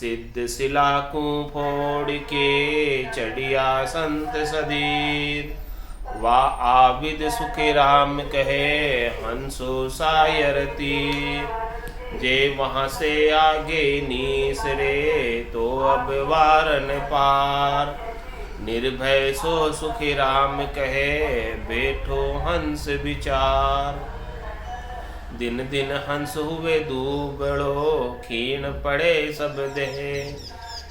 सिद्ध शिला को फोड़ के चढ़िया संत सदीर। वा आविद सुखी राम कहे हंसो सायर तीर। जे वहाँ से आगे नीसरे तो अब वारन पार। निर्भय सो सुखी राम कहे बैठो हंस विचार। दिन दिन हंस हुए दूबड़ो खीण पड़े सब देह।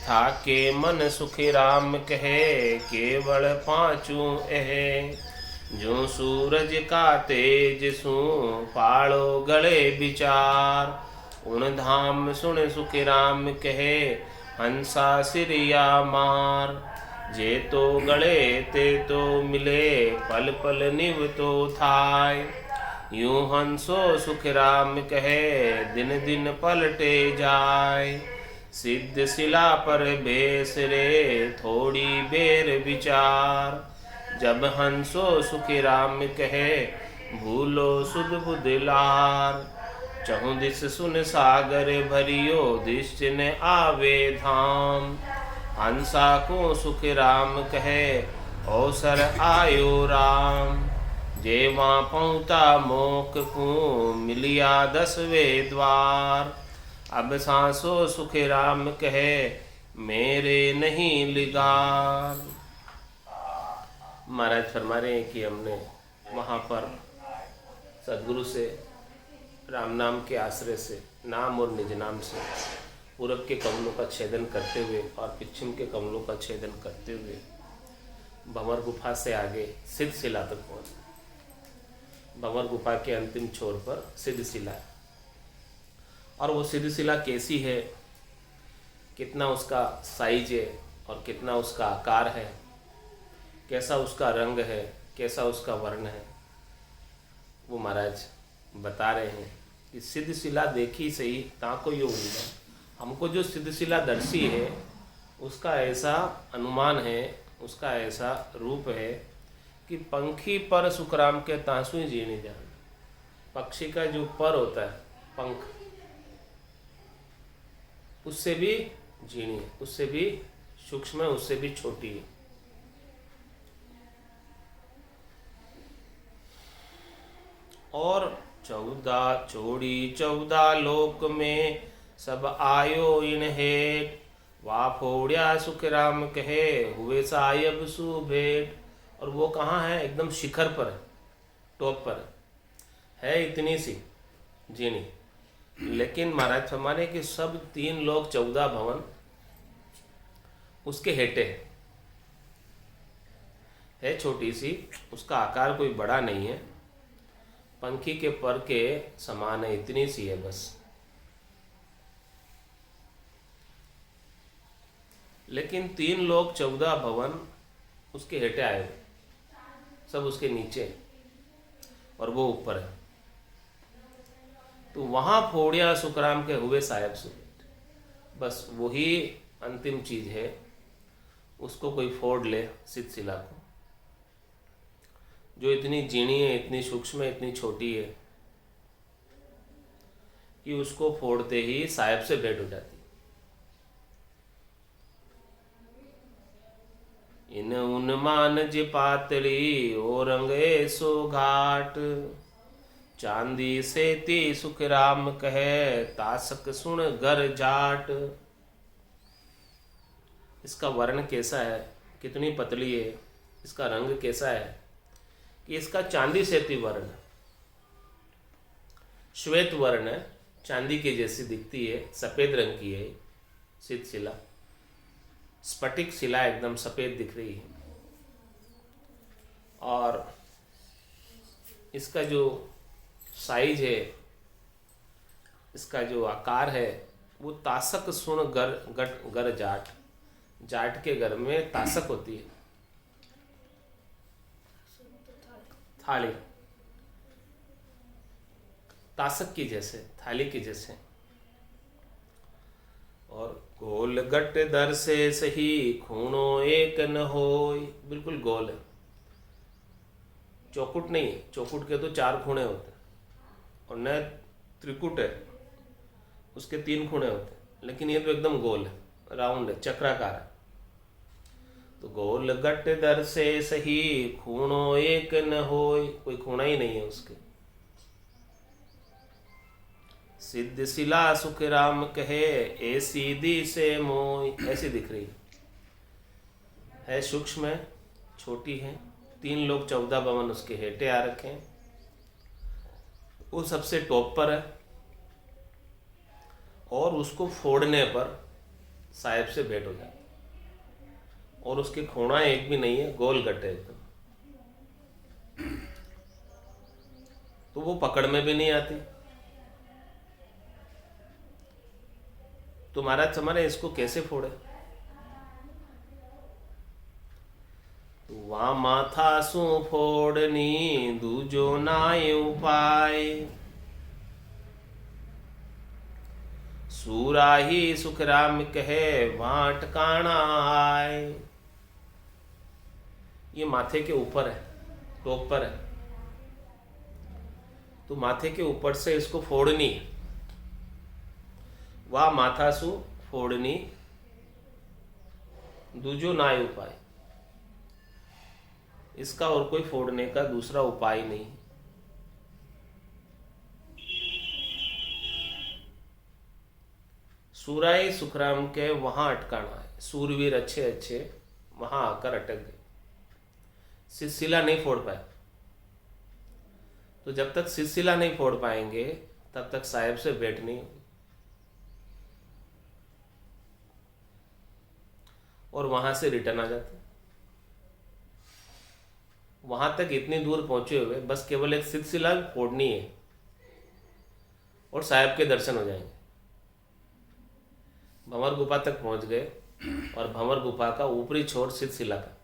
थाके मन सुखी राम कहे केवल पाँचू एह। जो सूरज का तेज सू पालो गले विचार। उन धाम सुन सुखी राम कहे हंसा सिरिया मार। जे तो गले ते तो मिले पल पल निव तो थाय। यूं हंसो सुख राम कहे दिन दिन पलटे जाय। सिद्ध शिला पर बेस रे थोड़ी बेर विचार। जब हंसो सुखी राम कहे भूलो सुध बुध लार। चहुँ दिस सुन सागर भरियो दृश्य न आवे धाम। हंसा को सुख राम कहे अवसर आयो राम। जे वहाँ पहुँचा मोक को मिलिया 10वें द्वार। अब सांसो सुख राम कहे मेरे नहीं लिगार। महाराज फरमा रहे हैं कि हमने वहाँ पर सदगुरु से राम नाम के आश्रय से नाम और निज नाम से पूरब के कमलों का छेदन करते हुए और पश्चिम के कमलों का छेदन करते हुए भंवर गुफा से आगे सिद्ध शिला तक पहुँचे। भंवर गुफा के अंतिम छोर पर सिद्ध शिला है और वो सिद्ध शिला कैसी है, कितना उसका साइज है और कितना उसका आकार है, कैसा उसका रंग है, कैसा उसका वर्ण है, वो महाराज बता रहे हैं कि सिद्ध शिला देखी सही ताको यो हुआ। हमको जो सिद्ध शिला दर्शी है उसका ऐसा अनुमान है, उसका ऐसा रूप है कि पंखी पर सुखराम के तांसु ही जी नहीं जान। पक्षी का जो पर होता है पंख, उससे भी झीणी है, उससे भी सूक्ष्म है, उससे भी छोटी है। और 14 लोक में सब आयो इन हेठ। वा फोड़िया सुख राम कहे हुए सायब सु भेंट। और वो कहाँ है, एकदम शिखर पर है, टॉप पर है, इतनी सी जीनी। लेकिन महाराज फरमाने कि सब 3 लोक 14 भवन उसके हेठे है, छोटी सी, उसका आकार कोई बड़ा नहीं है, पंखी के पर के समान है, इतनी सी है बस। लेकिन 3 लोक 14 भवन उसके हेठे आए, सब उसके नीचे और वो ऊपर है। तो वहां फोड़िया सुखराम के हुए साहेब सुबेट, बस वही अंतिम चीज है। उसको कोई फोड़ ले सिद्ध शिला को, जो इतनी जीणी है, इतनी सूक्ष्म है, इतनी छोटी है कि उसको फोड़ते ही साहेब से भेंट हो जाती। इन उन्मान जे पातली ओ रंगे सो घाट। चांदी से ती सुख राम कहे तासक सुन घर जाट। इसका वर्ण कैसा है, कितनी पतली है, इसका रंग कैसा है कि इसका चांदी से ती वर्ण, श्वेत वर्ण है, चांदी की जैसी दिखती है, सफेद रंग की है सिद्ध शिला। स्फटिक शिला एकदम सफेद दिख रही है। और इसका जो साइज है, इसका जो आकार है, वो तासक सुन गर जाट। जाट के घर में तासक होती है, थाली, तासक की जैसे, थाली की जैसे। और गोल गट दर से सही खूणो एक न होय। बिल्कुल गोल है, चौकुट नहीं है। चौकुट के तो 4 खूणे होते हैं और न त्रिकुट है, उसके 3 खूणे होते हैं, लेकिन ये तो एकदम गोल है। राउंड है, चक्राकार है। तो गोल गट दर से सही खूणो एक न होय, कोई खूणा ही नहीं है उसके। सिद्ध शिला सुख राम कहे ऐसी दी से मोय, ऐसी दिख रही है सूक्ष्म है, छोटी है। 3 लोग 14 भवन उसके हेठे आ रखे हैं। वो सबसे टॉप पर है और उसको फोड़ने पर साहेब से भेंट हो जाती। और उसके खूणा एक भी नहीं है, गोल गट है एकदम। तो वो पकड़ में भी नहीं आती। तो महाराज हमारे इसको कैसे फोड़े? वा माथा सु फोड़नी दूजो नाय उपाय, सूराही सुख राम कहे वहां टकाना आए। ये माथे के ऊपर है, टॉप पर है। तो माथे के ऊपर से इसको फोड़नी है। वह माथासु फोड़नी दूजो नाय उपाय, इसका और कोई फोड़ने का दूसरा उपाय नहीं। सूराई सुखराम के वहां अटकाना है। सूरवीर अच्छे अच्छे वहां आकर अटक गए, सिलसिला नहीं फोड़ पाए। तो जब तक सिलसिला नहीं फोड़ पाएंगे तब तक साहेब से भेंट नहीं होगी। और वहां से रिटर्न आ जाते। वहां तक इतनी दूर पहुंचे हुए बस केवल एक सिलसिला फोड़नी है और साहेब के दर्शन हो जाएंगे। भंवर गुफा तक पहुंच गए और भंवर गुफा का ऊपरी छोर सिलसिला का,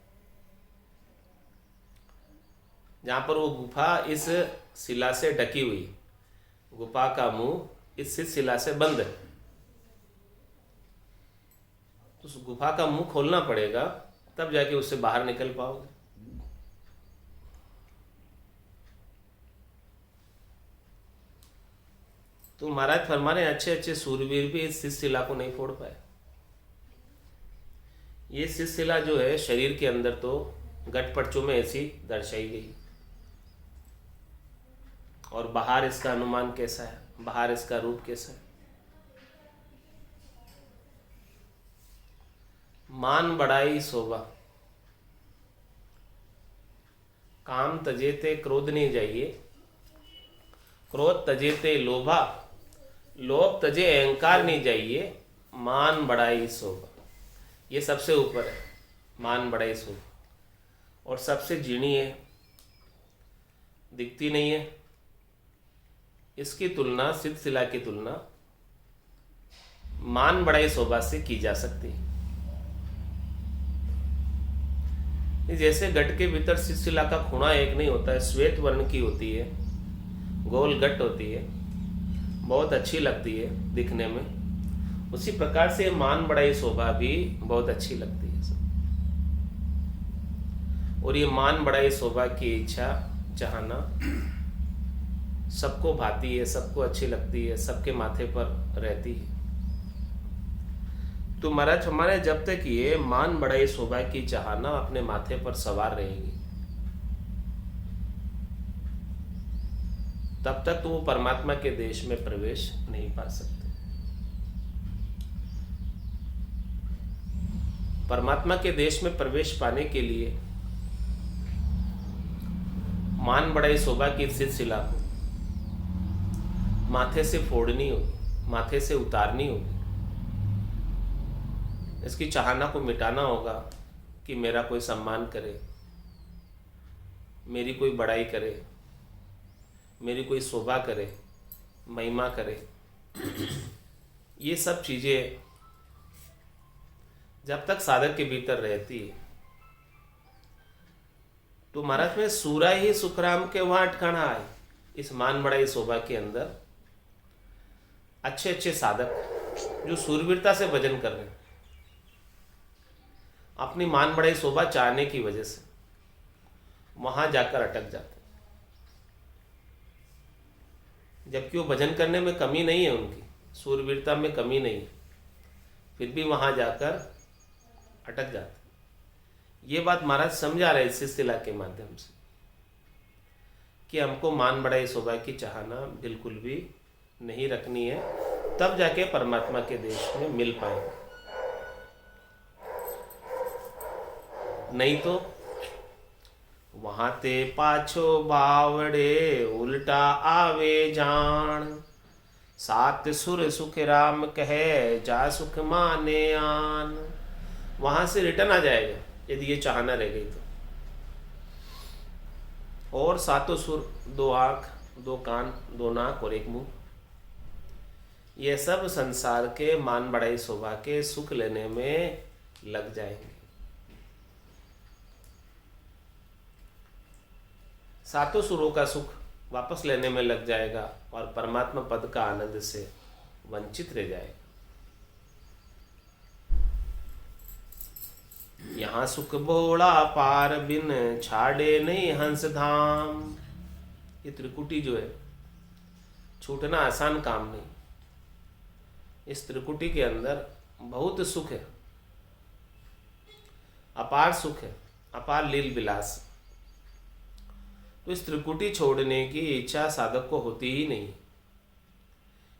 जहां पर वो गुफा इस शिला से ढकी हुई, गुफा का मुंह इस शिला से बंद है। तो उस गुफा का मुंह खोलना पड़ेगा, तब जाके उससे बाहर निकल पाओगे। तो महाराज फरमा रहे अच्छे अच्छे सूरवीर भी इस शिला को नहीं फोड़ पाए। ये शिला जो है शरीर के अंदर तो गटपटचों में ऐसी दर्शाई गई, और बाहर इसका अनुमान कैसा है, बाहर इसका रूप कैसा है। मान बढ़ाई शोभा, काम तजेते क्रोध नहीं जाइए, क्रोध तजेते लोभा, लोभ तजे अहंकार नहीं जाइए, मान बढ़ाई शोभा। ये सबसे ऊपर है, मान बढ़ाई शोभा। और सबसे जीणी है, दिखती नहीं है। इसकी तुलना, सिद्ध शिला की तुलना मान बढ़ाई शोभा से की जा सकती है। जैसे गट के भीतर सिद्ध शिला का खूणा एक नहीं होता है, श्वेत वर्ण की होती है, गोल गट होती है, बहुत अच्छी लगती है दिखने में। उसी प्रकार से मान बढ़ाई शोभा भी बहुत अच्छी लगती है। और ये मान बढ़ाई शोभा की इच्छा चाहना सबको भाती है, सबको अच्छी लगती है, सबके माथे पर रहती है। तो महाराज हमारे जब तक ये मान बढ़ाई शोभा की चाहना अपने माथे पर सवार रहेगी, तब तक तो वो परमात्मा के देश में प्रवेश नहीं पा सकते। परमात्मा के देश में प्रवेश पाने के लिए मान बढ़ाई शोभा की सिद्ध शिला को माथे से फोड़नी होगी, माथे से उतारनी होगी। इसकी चाहना को मिटाना होगा कि मेरा कोई सम्मान करे, मेरी कोई बड़ाई करे, मेरी कोई शोभा करे, महिमा करे। ये सब चीज़ें जब तक साधक के भीतर रहती है, तो महाराज में सूरा ही सुखराम के वहाँ ठिकाना आए। इस मान बढ़ाई शोभा के अंदर अच्छे अच्छे साधक जो सूरवीरता से भजन कर रहे हैं, अपनी मान बढ़ाई शोभा चाहने की वजह से वहां जाकर अटक जाते, जबकि वो भजन करने में कमी नहीं है, उनकी सूरवीरता में कमी नहीं है, फिर भी वहाँ जाकर अटक जाते। ये बात महाराज समझा रहे इस सिलसिला के माध्यम से कि हमको मान बढ़ाई शोभा की चाहना बिल्कुल भी नहीं रखनी है, तब जाके परमात्मा के देश में मिल पाएंगे। नहीं तो वहाँ ते पाछो बावड़े उल्टा आवे जान, सात सुर सुख राम कहे जा सुख माने आन। वहाँ से रिटर्न आ जाएगा यदि ये चाहना रह गई तो। और सातों सुर, दो आँख, दो कान, दो नाक और एक मुंह, ये सब संसार के मान बढ़ाई शोभा के सुख लेने में लग जाएंगे। सातों सुरों का सुख वापस लेने में लग जाएगा और परमात्मा पद का आनंद से वंचित रह जाएगा। यहाँ सुख बोला पार बिन छाड़े नहीं हंस धाम। ये त्रिकुटी जो है, छूटना आसान काम नहीं। इस त्रिकुटी के अंदर बहुत सुख है, अपार सुख है, अपार लील विलास। तो इस त्रिकुटी छोड़ने की इच्छा साधक को होती ही नहीं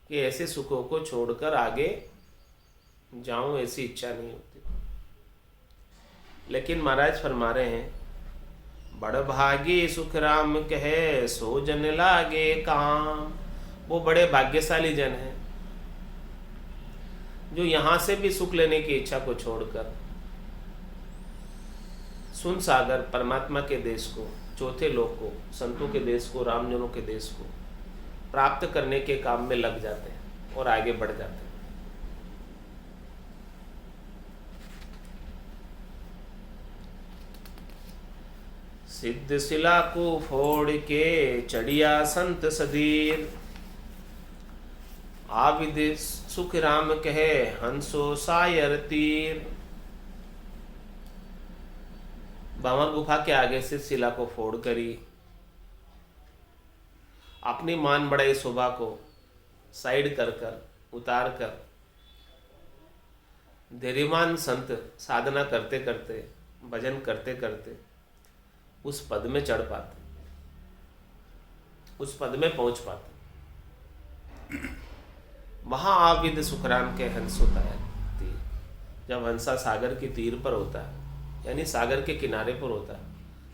कि ऐसे सुखों को छोड़कर आगे जाऊं, ऐसी इच्छा नहीं होती। लेकिन महाराज फरमा रहे हैं, बड़ भागी सुख राम कहे सो जन लागे काम। वो बड़े भाग्यशाली जन हैं जो यहाँ से भी सुख लेने की इच्छा को छोड़कर सुन सागर परमात्मा के देश को, चौथे लोक को, संतों के देश को, रामजनों के देश को प्राप्त करने के काम में लग जाते हैं और आगे बढ़ जाते हैं। सिद्ध शिला को फोड़ के चढ़िया संत सधीर, आविद सुख राम कहे हंसो सायर तीर। बामन गुफा के आगे से शिला को फोड़ करी, अपनी मान बढ़ाई शोभा को साइड कर कर उतार कर धैर्यवान संत साधना करते करते, भजन करते करते उस पद में चढ़ पाते, उस पद में पहुंच पाते। वहां आविद सुखराम के हंस होता है तीर। जब हंसा सागर की तीर पर होता है, यानी सागर के किनारे पर होता है,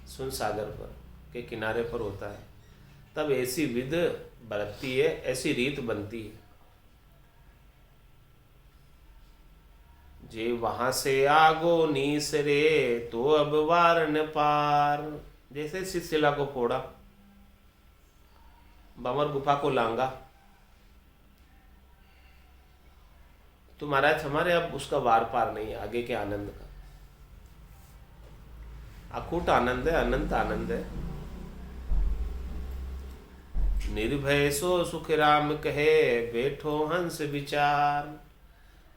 सुन सागर पर के किनारे पर होता है, तब ऐसी विध बरतती है, ऐसी रीत बनती है। जे वहां से आगो नीस रे तो अब वार न पार। जैसे शिला को फोड़ा, बमर गुफा को लांगा, तो महाराज हमारे अब उसका वार पार नहीं है आगे के आनंद का। अकूट आनंद है, अनंत आनंद है। निर्भय सो सुख राम कहे बैठो हंस विचार।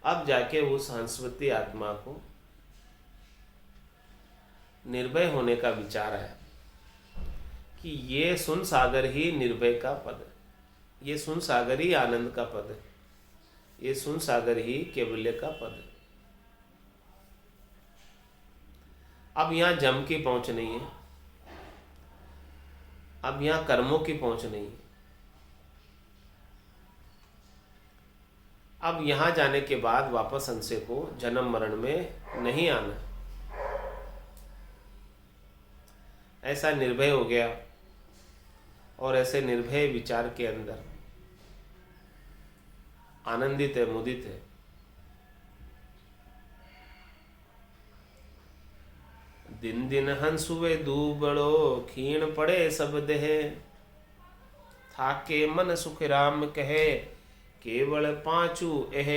अब जाके उस हंसवती आत्मा को निर्भय होने का विचार है कि ये सुन सागर ही निर्भय का पद है, ये सुन सागर ही आनंद का पद है, ये सुन सागर ही केवल्य का पद है। अब यहाँ जम की पहुंच नहीं है, अब यहाँ कर्मों की पहुंच नहीं है। अब यहाँ जाने के बाद वापस हंसे को जन्म मरण में नहीं आना। ऐसा निर्भय हो गया और ऐसे निर्भय विचार के अंदर आनंदित है, मुदित है। दिन दिन हंस हुए दूबड़ो खीण पड़े सब देह। थाके मन सुख राम कहे केवल पांचू एह।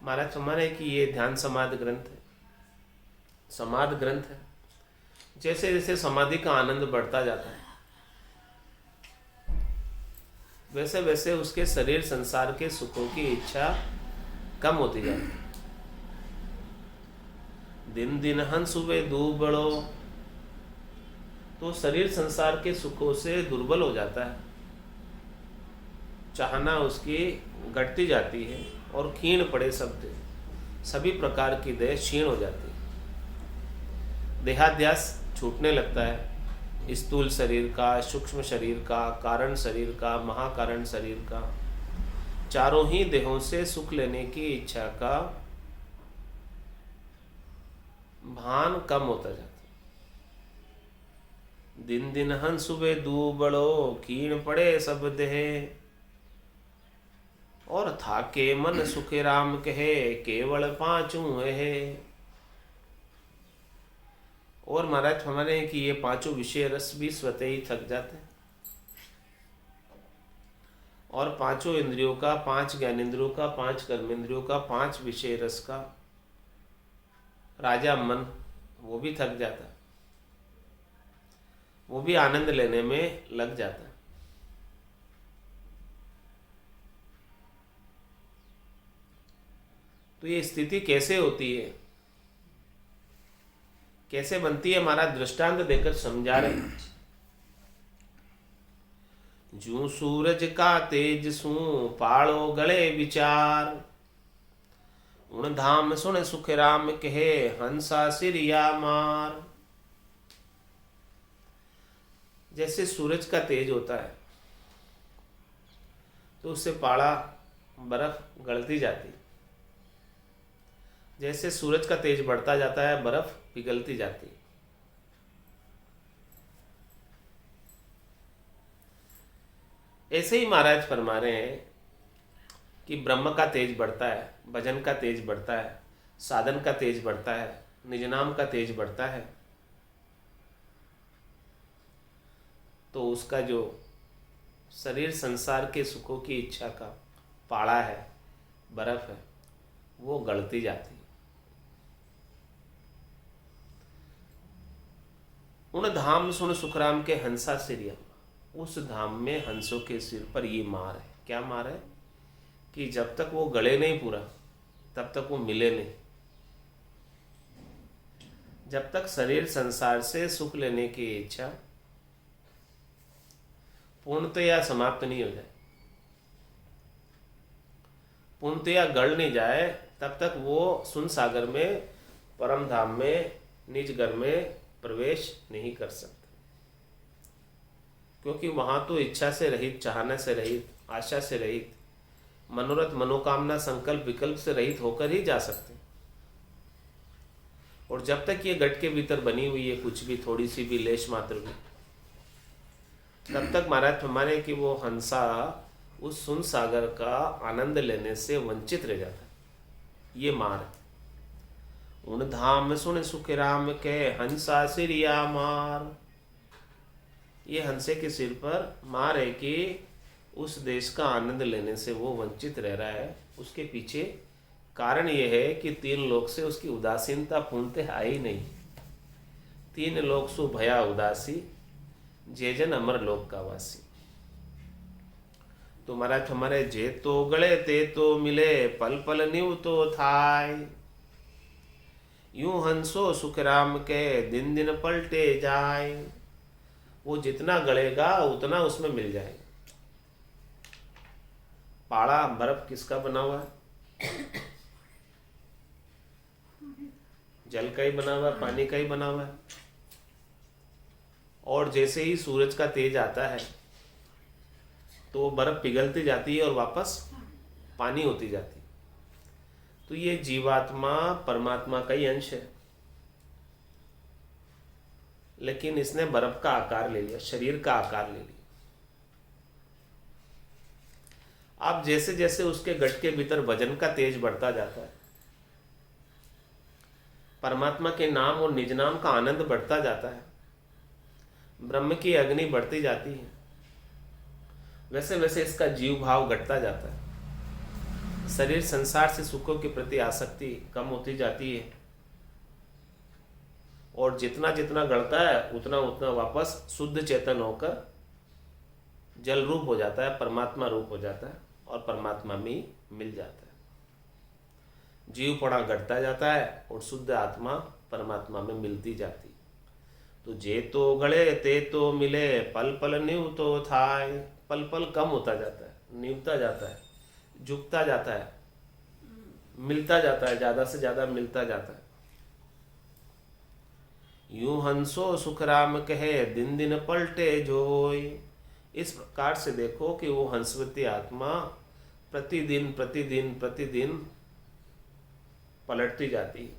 महाराज हमारे कि ये ध्यान समाधि ग्रंथ है, समाधि ग्रंथ है। जैसे जैसे समाधि का आनंद बढ़ता जाता है वैसे वैसे उसके शरीर संसार के सुखों की इच्छा कम होती जाती है। दिन दिन हंस हुए दूबड़ो, तो शरीर संसार के सुखों से दुर्बल हो जाता है, चाहना उसकी घटती जाती है और क्षीण पड़े सब देह, सभी प्रकार की देह क्षीण हो जाती है। देहाध्यास छूटने लगता है, स्थूल शरीर का, सूक्ष्म शरीर का, कारण शरीर का, महाकारण शरीर का, चारों ही देहों से सुख लेने की इच्छा का भान कम होता जाता है। दिन दिन हंस सुबह दूबड़ो, क्षीण पड़े सब देह, और थाके मन सुखे राम कहे, केवल पांचों है। और महाराज हमारे कि ये पांचों विषय रस भी स्वतः ही थक जाते हैं, और पांचों इंद्रियों का, 5 ज्ञानेंद्रियों का, 5 कर्मेंद्रियों का, 5 विषय रस का राजा मन, वो भी थक जाता है, वो भी आनंद लेने में लग जाता है। तो ये स्थिति कैसे होती है, कैसे बनती है, हमारा दृष्टांत देकर समझा रहे हैं। जू सूरज का तेज सू पालो गले विचार, उन धाम सुन सुख राम कहे, हंसा सिरिया मार। जैसे सूरज का तेज होता है तो उससे पाला बर्फ गलती जाती, जैसे सूरज का तेज बढ़ता जाता है बर्फ पिघलती जाती। ऐसे ही महाराज फरमा रहे हैं कि ब्रह्म का तेज बढ़ता है, भजन का तेज बढ़ता है, साधन का तेज बढ़ता है, निज नाम का तेज बढ़ता है, तो उसका जो शरीर संसार के सुखों की इच्छा का पाड़ा है, बर्फ है, वो गलती जाती है। उन धाम सुन सुखराम के हंसा सिरिया, उस धाम में हंसों के सिर पर ये मार है। क्या मार है कि जब तक वो गले नहीं पूरा तब तक वो मिले नहीं। जब तक शरीर संसार से सुख लेने की इच्छा पूर्णतया समाप्त नहीं हो जाए, पूर्णतया गल नहीं जाए, तब तक वो सुन सागर में, परम धाम में, निज घर में प्रवेश नहीं कर सकते। क्योंकि वहां तो इच्छा से रहित, चाहने से रहित, आशा से रहित, मनोरथ मनोकामना संकल्प विकल्प से रहित होकर ही जा सकते। और जब तक ये घट के भीतर बनी हुई है कुछ भी, थोड़ी सी भी लेश मात्र भी, तब तक महाराज हमारे कि वो हंसा उस सुन सागर का आनंद लेने से वंचित रह जाता है। ये मार है। उन धाम सुन सुख राम के, हंसा सिरिया मार। ये हंसे के सिर पर मार है कि उस देश का आनंद लेने से वो वंचित रह रहा है। उसके पीछे कारण ये है कि 3 लोक से उसकी उदासीनता पूर्णतः आई नहीं। 3 लोक सु भया उदासी, जे जन अमर लोक का वासी। तो महाराज हमारे जे तो गले ते तो मिले, पल पल न्यू तो थाय। यूं हंसो सुख राम के, दिन दिन पलटे जाए। वो जितना गलेगा उतना उसमें मिल जाएगा। पाड़ा बर्फ किसका बना हुआ है? जल का ही बना हुआ है, पानी का ही बना हुआ है। और जैसे ही सूरज का तेज आता है तो वो बर्फ पिघलती जाती है और वापस पानी होती जाती है। तो ये जीवात्मा परमात्मा का ही अंश है, लेकिन इसने बर्फ का आकार ले लिया, शरीर का आकार ले लिया। अब जैसे जैसे उसके गट के भीतर भजन का तेज बढ़ता जाता है, परमात्मा के नाम और निज नाम का आनंद बढ़ता जाता है, ब्रह्म की अग्नि बढ़ती जाती है, वैसे वैसे इसका जीव भाव घटता जाता है। शरीर संसार से सुखों के प्रति आसक्ति कम होती जाती है, और जितना जितना गढ़ता है उतना उतना वापस शुद्ध चेतन होकर जल रूप हो जाता है, परमात्मा रूप हो जाता है और परमात्मा में मिल जाता है। जीव पड़ा घटता जाता है और शुद्ध आत्मा परमात्मा में मिलती जाती। तो जे तो गले ते तो मिले, पल पल न्यू तो थाय। पल पल कम होता जाता है, न्यूता जाता है, झुकता जाता है, मिलता जाता है, ज़्यादा से ज़्यादा मिलता जाता है। यूं हंसो सुख राम कहे दिन दिन पलटे जोय। इस प्रकार से देखो कि वो हंसवती आत्मा प्रतिदिन प्रतिदिन प्रतिदिन पलटती जाती है,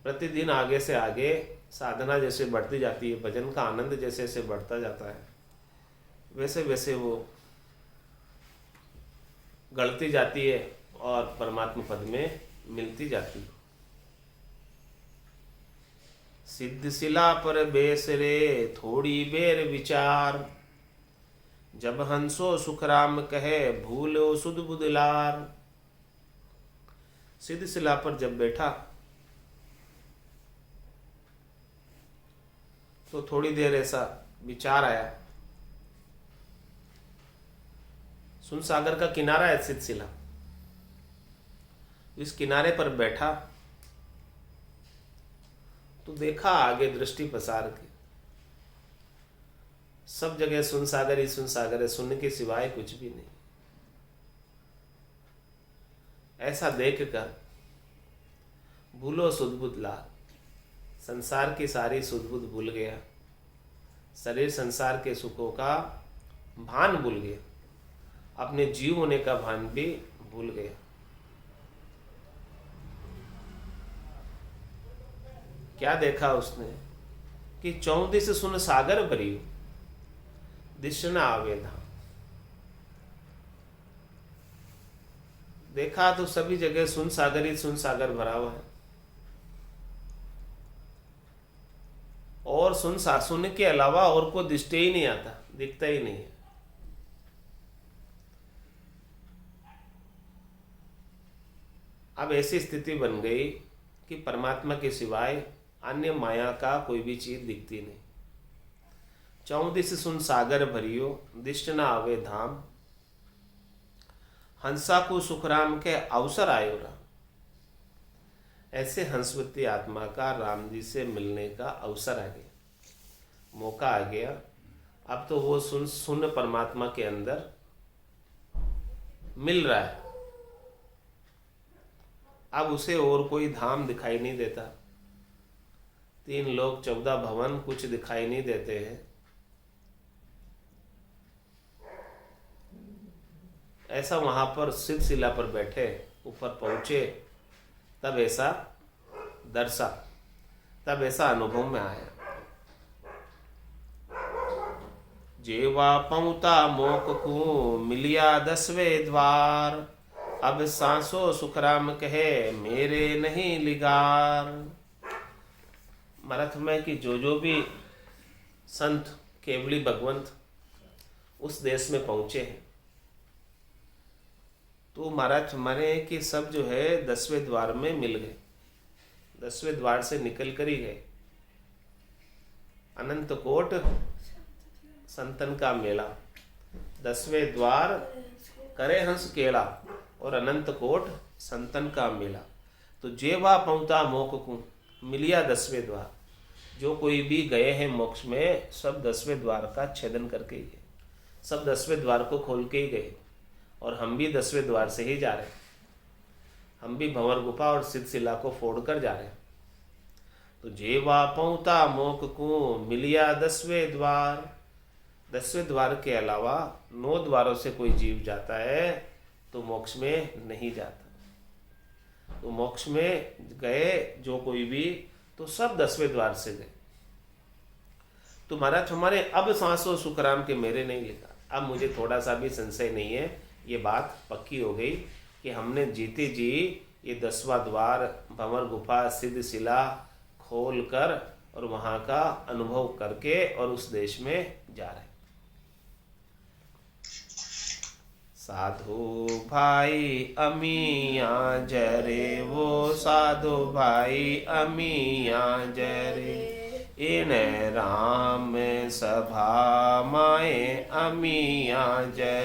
प्रतिदिन आगे से आगे साधना जैसे बढ़ती जाती है, भजन का आनंद जैसे जैसे बढ़ता जाता है, वैसे वैसे वो गढ़ती जाती है और परमात्मा पद में मिलती जाती है। सिद्ध शिला पर बेस रे थोड़ी बेर विचार, जब हंसो सुख राम कहे भूलो सुध बुदलार। सिद्ध शिला पर जब बैठा तो थोड़ी देर ऐसा विचार आया। सुन सागर का किनारा है सिद्ध शिला, इस किनारे पर बैठा तो देखा आगे दृष्टि पसार के सब जगह सुन सागर ही सुन सागर है, सुनने के सिवाय कुछ भी नहीं। ऐसा देख कर भूलो सुध-बुध लाल, संसार की सारी सुध-बुध भूल गया, शरीर संसार के सुखों का भान भूल गया, अपने जीव होने का भान भी भूल गया। क्या देखा उसने कि 34 सुन सागर भरियो दिश न आवे धाम। देखा तो सभी जगह सुन सागर ही सुन सागर भरा हुआ है, और सुनने के अलावा और को दिखते ही नहीं आता, दिखता ही नहीं है। अब ऐसी स्थिति बन गई कि परमात्मा के सिवाय अन्य माया का कोई भी चीज दिखती नहीं। 34 सुन सागर भरियो दिष्ट न आवे धाम, हंसा को सुखराम के अवसर आयो राम। ऐसे हंसवती आत्मा का राम जी से मिलने का अवसर आ गया, मौका आ गया। अब तो वो सुन परमात्मा के अंदर मिल रहा है। अब उसे और कोई धाम दिखाई नहीं देता, 3 लोक 14 भवन कुछ दिखाई नहीं देते हैं। ऐसा वहां पर सिद्ध शिला पर बैठे ऊपर पहुंचे, तब ऐसा दर्शा, तब ऐसा अनुभव में आया। जेवा पहुंता मोक को मिलिया 10वें द्वार, अब सांसो सुखराम कहे मेरे नहीं लिगार। मरथ में कि जो भी संत केवली भगवंत उस देश में पहुंचे हैं, तो महाराज मरे कि सब जो है 10वें द्वार में मिल गए, 10वें द्वार से निकल कर ही गए। अनंत कोट संतन का मेला, 10वें द्वार करे हंस केला, और अनंत कोट संतन का मेला। तो जेवा पहुंता मोक को मिलिया 10वें द्वार। जो कोई भी गए हैं मोक्ष में, सब 10वें द्वार का छेदन करके ही गए, सब 10वें द्वार को खोल के ही गए। और हम भी 10वें द्वार से ही जा रहे हैं, हम भी भंवर गुफा और सिद्ध शिला को फोड़ कर जा रहे हैं। तो जेवा पहुंता मोक को मिलिया 10वें द्वार। 10वें द्वार के अलावा 9 द्वारों से कोई जीव जाता है तो मोक्ष में नहीं जाता। तो मोक्ष में गए जो कोई भी, तो सब 10वें द्वार से गए। तो महाराज हमारे अब सांसों सुखराम के मेरे नहीं लिखा। अब मुझे थोड़ा सा भी संशय नहीं है, ये बात पक्की हो गई कि हमने जीते जी ये 10वां द्वार भंवर गुफा सिद्ध शिला खोल कर और वहाँ का अनुभव करके और उस देश में जा रहे। साधु भाई अमिया जरे, वो साधु भाई अमिया जरे, इन राम सभा माए अमिया जरे।